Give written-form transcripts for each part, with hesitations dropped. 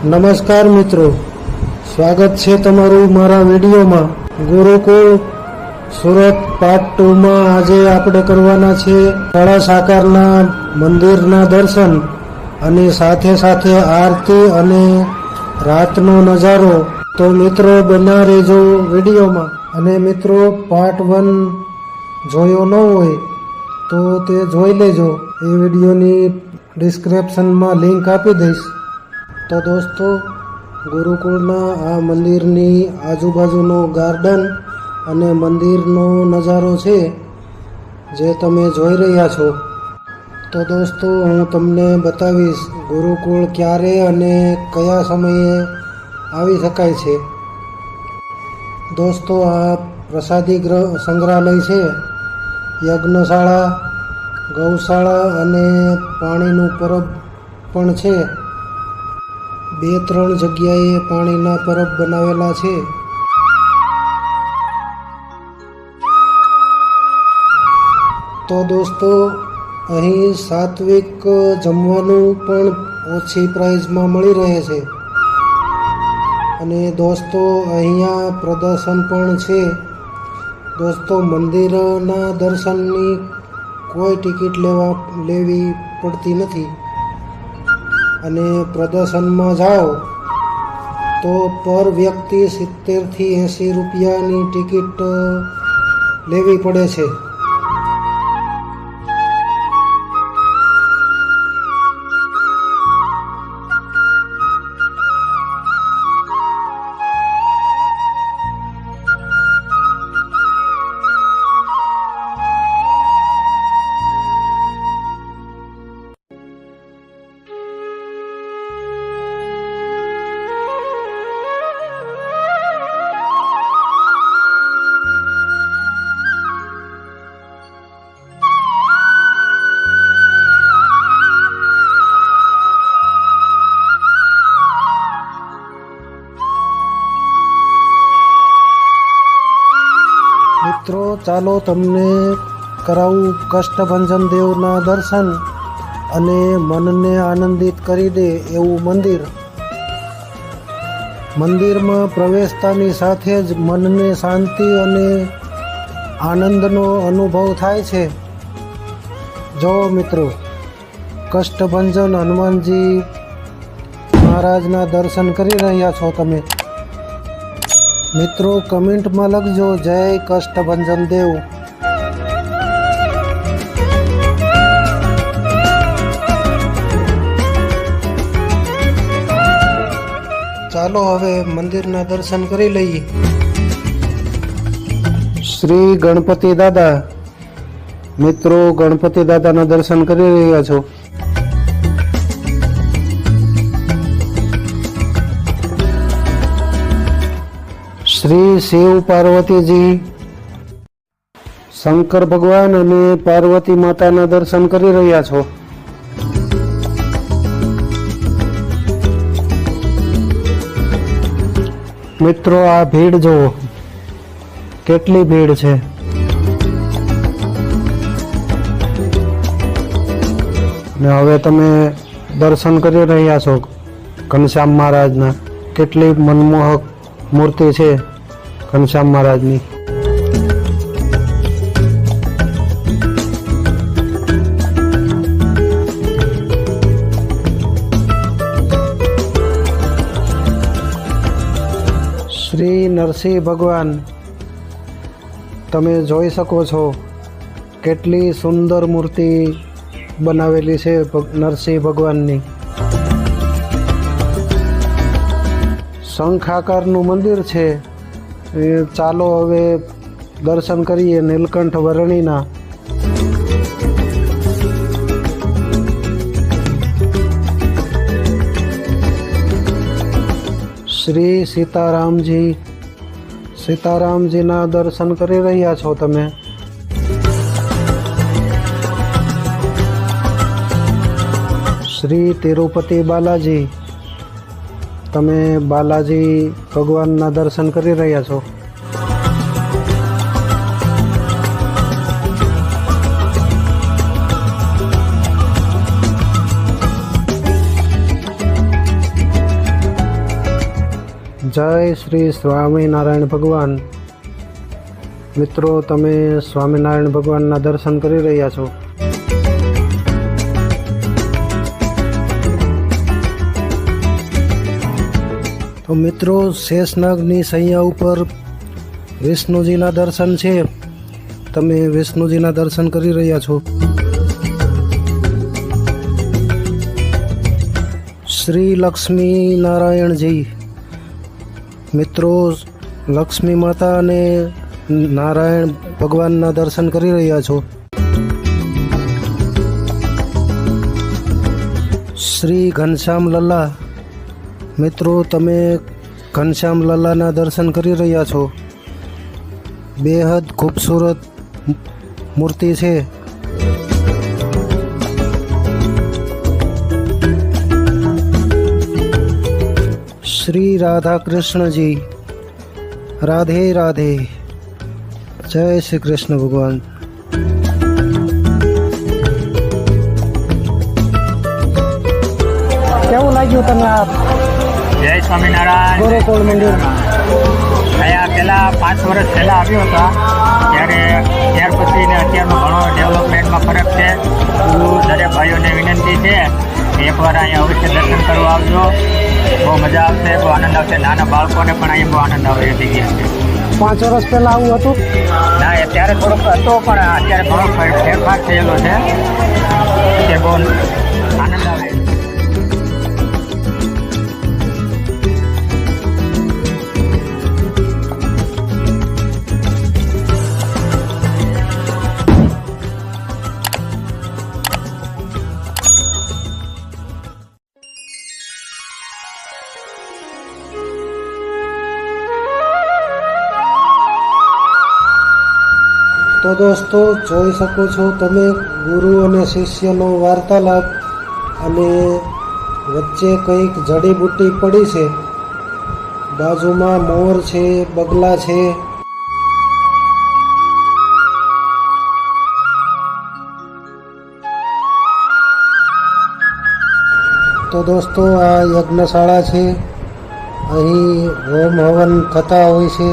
નમસ્કાર મિત્રો, સ્વાગત છે તમારું મારા વિડીયોમાં. ગુરુકુળ સુરત પાર્ટ 2માં આજે આપણે કરવાના છે કળા સાકારના મંદિરના દર્શન અને સાથે સાથે આરતી અને રાતનો નજારો. તો મિત્રો બના રહેજો વિડીયોમાં. અને મિત્રો પાર્ટ 1 જોયો ન હોય તો તે જોઈ લેજો. એ વિડીયોની ડિસ્ક્રિપ્શનમાં લિંક આપી દઈશ. તો દોસ્તો, ગુરુકુળના આ મંદિરની આજુબાજુનો ગાર્ડન અને મંદિરનો નજારો છે જે તમે જોઈ રહ્યા છો. તો દોસ્તો, હું તમને બતાવીશ ગુરુકુળ ક્યારે અને કયા સમયે આવી શકાય છે. દોસ્તો, આ પ્રસાદી સંગ્રહાલય છે, યજ્ઞશાળા, ગૌશાળા અને પાણીનું પરબ પણ છે. 2-3 જગ્યાએ પાણીના પરબ બનાવેલા છે. તો દોસ્તો, અહીં સાત્વિક જમવાનું પણ ઓછી પ્રાઇઝમાં મળી રહે છે. અને દોસ્તો, અહીંયા પ્રદર્શન પણ છે. દોસ્તો, મંદિરના દર્શનની કોઈ ટિકિટ લેવી પડતી નથી. અને પ્રદર્શનમાં જાઓ તો પર વ્યક્તિ 70થી 80 રૂપિયાની ટિકિટ લેવી પડે છે. મિત્રો, ચાલો તમને કરાવું કષ્ટભંજન દેવના દર્શન અને મનને આનંદિત કરી દે એવું મંદિર. મંદિરમાં પ્રવેશતાની સાથે જ મનને શાંતિ અને આનંદનો અનુભવ થાય છે. જો મિત્રો, કષ્ટભંજન હનુમાનજી મહારાજના દર્શન કરી રહ્યા છો તમે. મિત્રો, કમેન્ટમાં લખજો જય કષ્ટભંજન દેવ. ચાલો હવે મંદિરના દર્શન કરી લઈએ. શ્રી ગણપતિ દાદા. મિત્રો, ગણપતિ દાદાના દર્શન કરી રહ્યા છો. શ્રી શિવ પાર્વતીજી, શંકર ભગવાન અને પાર્વતી માતાના દર્શન કરી રહ્યા છો. મિત્રો, આ ભીડ જુઓ, કેટલી ભીડ છે. ને હવે તમે દર્શન કરી રહ્યા છો ઘનશ્યામ મહારાજના. કેટલી મનમોહક મૂર્તિ છે ઘનશ્યામ મહારાજની. શ્રી નરસિંહ ભગવાન, તમે જોઈ શકો છો કેટલી સુંદર મૂર્તિ બનાવેલી છે નરસિંહ ભગવાનની. શંખ આકારનું મંદિર છે. ચાલો હવે દર્શન કરીએ નીલકંઠ વર્ણીના. શ્રી સીતારામજી. સીતારામજીના દર્શન કરી રહ્યા છો તમે. શ્રી તિરુપતિ બાલાજી. તમે બાલાજી ભગવાનના દર્શન કરી રહ્યા છો. જય શ્રી સ્વામિનારાયણ ભગવાન. મિત્રો, તમે સ્વામિનારાયણ ભગવાનના દર્શન કરી રહ્યા છો. તો મિત્રો, શેષનાગની સૈયા ઉપર વિષ્ણુજીના દર્શન છે. તમે વિષ્ણુજીના દર્શન કરી રહ્યા છો. શ્રી લક્ષ્મી નારાયણજી. મિત્રો, લક્ષ્મી માતા અને નારાયણ ભગવાનના દર્શન કરી રહ્યા છો. શ્રી ઘનશ્યામ લલ્લા. મિત્રો, તમે ઘનશ્યામ લલ્લાના દર્શન કરી રહ્યા છો. બેહદ ખૂબસૂરત મૂર્તિ છે. શ્રી રાધા કૃષ્ણજી. રાધે રાધે. જય શ્રી કૃષ્ણ ભગવાન. કેવું લાગ્યું તમને આ જય સ્વામિનારાયણ ગોરખોળ મંદિર? અહીંયા પહેલાં 5 વર્ષ પહેલાં આવ્યો હતા ત્યાર પછી ને અત્યારનો ઘણો ડેવલપમેન્ટમાં ફરક છે. દરેક ભાઈઓને વિનંતી છે કે એકવાર અહીંયા અવશ્ય દર્શન કરવા આવજો. બહુ મજા આવશે, બહુ આનંદ આવશે. નાના બાળકોને પણ અહીંયા બહુ આનંદ આવે એ જગ્યા છે. 5 વર્ષ પહેલાં આવું હતું? ના, અત્યારે થોડોક હતો પણ અત્યારે ઘણો ફેરફાર થયેલો છે. તે બહુ આનંદ આવે. તો દોસ્તો, જોઈ શકો છો તમે ગુરુ અને શિષ્યનો વાર્તાલાપ, અને વચ્ચે કંઈક જડીબુટ્ટી પડી છે. બાજુમાં મોર છે, બગલા છે. તો દોસ્તો, આ યજ્ઞશાળા છે. અહીં હોમ હવન થતા હોય છે.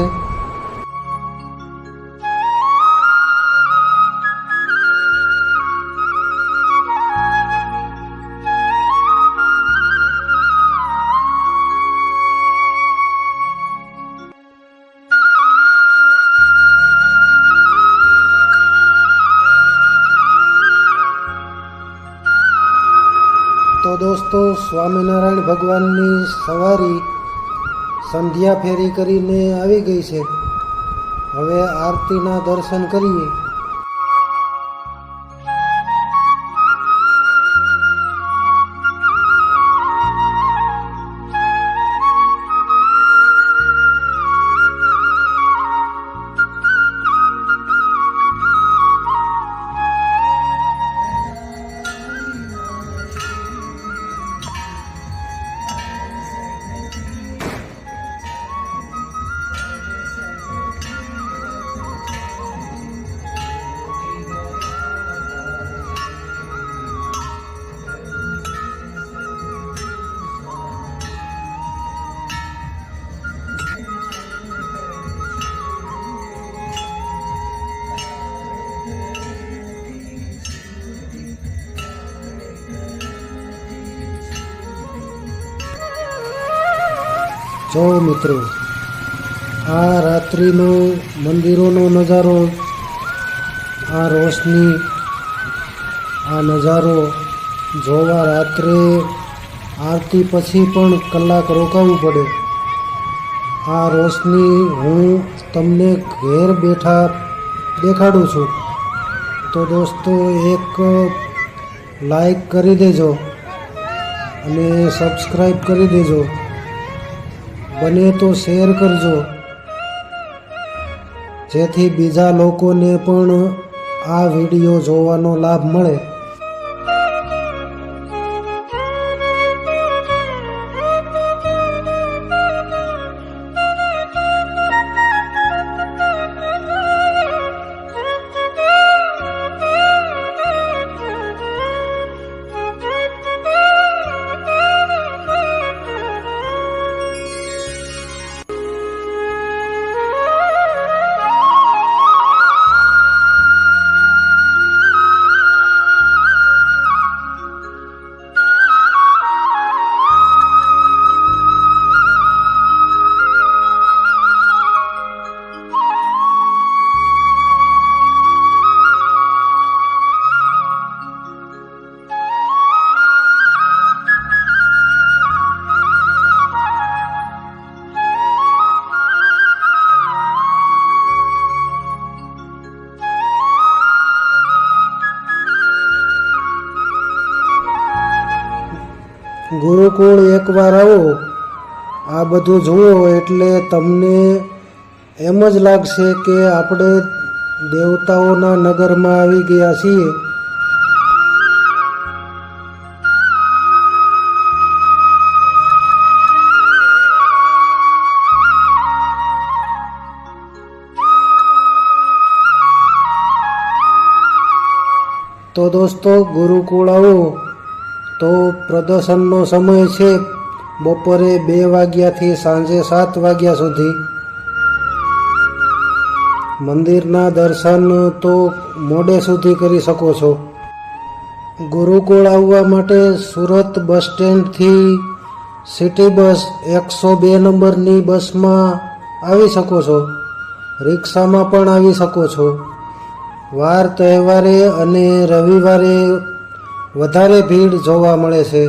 તો દોસ્તો, સ્વામિનારાયણ ભગવાનની સવારી સંધ્યા ફેરી કરીને આવી ગઈ છે. હવે આરતીના દર્શન કરીએ. જો મિત્રો, આ રાત્રિનો મંદિરોનો નજારો, આ રોશની, આ નજારો જોવા રાત્રે આરતી પછી પણ કલાક રોકાવું પડે. આ રોશની હું તમને ઘેર બેઠા દેખાડું છું. તો દોસ્તો, એક લાઈક કરી દેજો અને સબસ્ક્રાઈબ કરી દેજો. બને તો શેર કરજો, જેથી બીજા લોકોને પણ આ વિડીયો જોવાનો લાભ મળે. ગુરુકુળ એકવાર આવો, આ બધું જુઓ એટલે તમને એમ જ લાગશે કે આપણે દેવતાઓના નગરમાં આવી ગયા છીએ. તો દોસ્તો, ગુરુકુળ આવો તો પ્રદર્શનનો સમય છે બપોરે 2 વાગ્યાથી સાંજે 7 વાગ્યા સુધી. મંદિરના દર્શન તો મોડે સુધી કરી શકો છો. ગુરુકુળ આવવા માટે સુરત બસ સ્ટેન્ડથી સિટી બસ 102 નંબરની બસમાં આવી શકો છો. રિક્ષામાં પણ આવી શકો છો. વાર તહેવારે અને રવિવારે વધારે ભીડ જોવા મળે છે.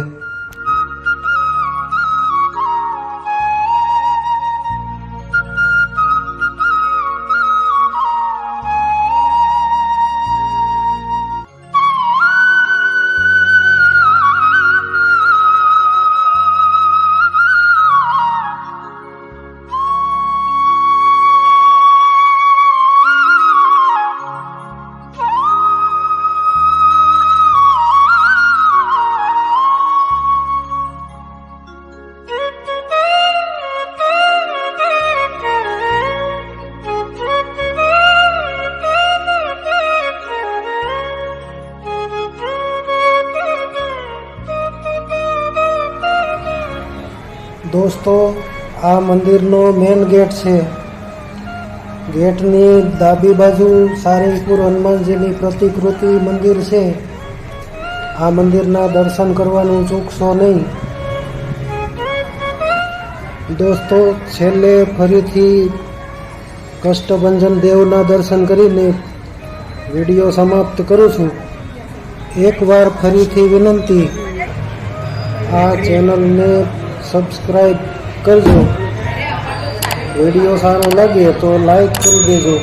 દોસ્તો, આ મંદિરનો મેઇન ગેટ છે. ગેટની ડાબી બાજુ સારંગપુર હનુમાનજીની પ્રતિકૃતિ મંદિર છે. આ મંદિરના દર્શન કરવાનું ચૂકશો નહીં. દોસ્તો, છેલ્લે ફરીથી કષ્ટભંજન દેવના દર્શન કરીને વિડીયો સમાપ્ત કરું છું. એકવાર ફરીથી વિનંતી, આ ચેનલને સબસ્ક્રાઈબ કરજો. વિડીયો સારો લાગે તો લાઈક કરી દેજો.